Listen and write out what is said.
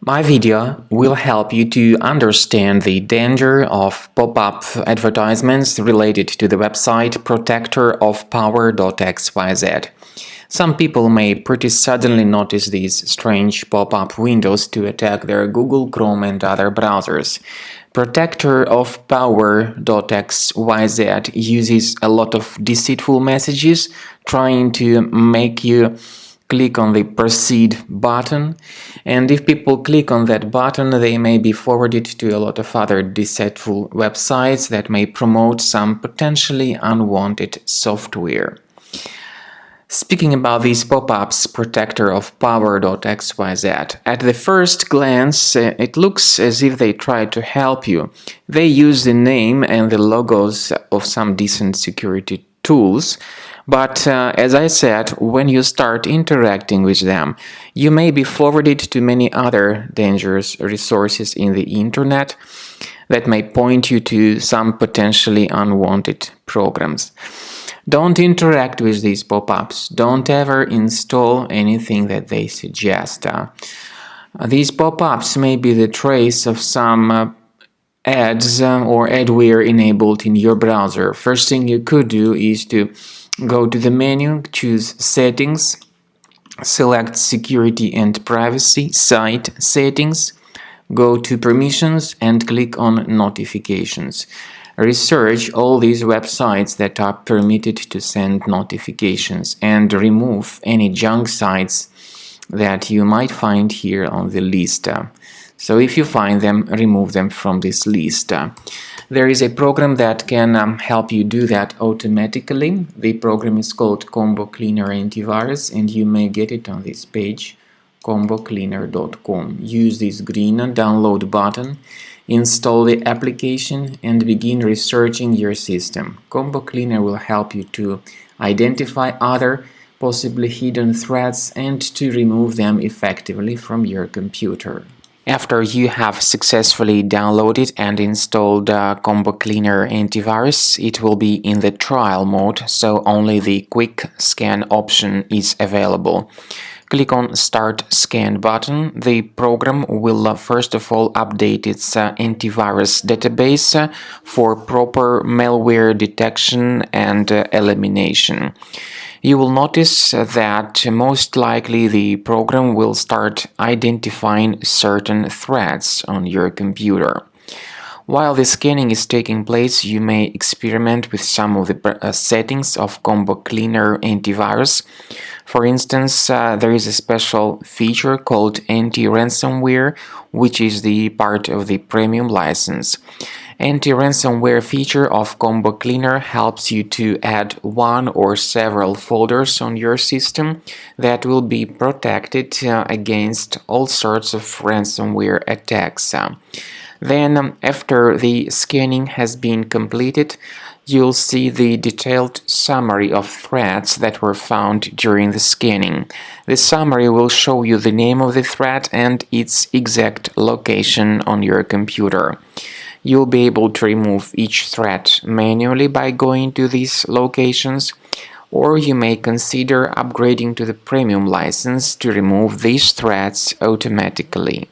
My video will help you to understand the danger of pop-up advertisements related to the website Protectorofpower.xyz. Some people may pretty suddenly notice these strange pop-up windows to attack their Google Chrome and other browsers. Protectorofpower.xyz uses a lot of deceitful messages trying to make you click on the proceed button, and if people click on that button, they may be forwarded to a lot of other deceitful websites that may promote some potentially unwanted software. Speaking about these pop-ups, Protectorofpower.xyz, at the first glance, it looks as if they try to help you. They use the name and the logos of some decent security tools, but as I said, when you start interacting with them, you may be forwarded to many other dangerous resources in the internet that may point you to some potentially unwanted programs. Don't interact with these pop-ups. Don't ever install anything that they suggest. These pop-ups may be the trace of some ads or adware enabled in your browser. First thing you could do is to go to the menu, choose Settings, select Security and Privacy, Site Settings, go to Permissions and click on Notifications. Research all these websites that are permitted to send notifications and remove any junk sites that you might find here on the list. So if you find them, remove them from this list. There is a program that can help you do that automatically. The program is called Combo Cleaner Antivirus, and you may get it on this page, combocleaner.com. Use this green download button, install the application, and begin researching your system. Combo Cleaner will help you to identify other possibly hidden threats and to remove them effectively from your computer. After you have successfully downloaded and installed Combo Cleaner Antivirus, it will be in the trial mode, so only the quick scan option is available. Click on Start Scan button. The program will first of all update its antivirus database for proper malware detection and elimination. You will notice that most likely the program will start identifying certain threats on your computer. While the scanning is taking place, you may experiment with some of the settings of Combo Cleaner Antivirus. For instance, there is a special feature called anti-ransomware, which is the part of the premium license. Anti-ransomware feature of Combo Cleaner helps you to add one or several folders on your system that will be protected against all sorts of ransomware attacks. Then, after the scanning has been completed, you'll see the detailed summary of threats that were found during the scanning. The summary will show you the name of the threat and its exact location on your computer. You'll be able to remove each threat manually by going to these locations, or you may consider upgrading to the premium license to remove these threats automatically.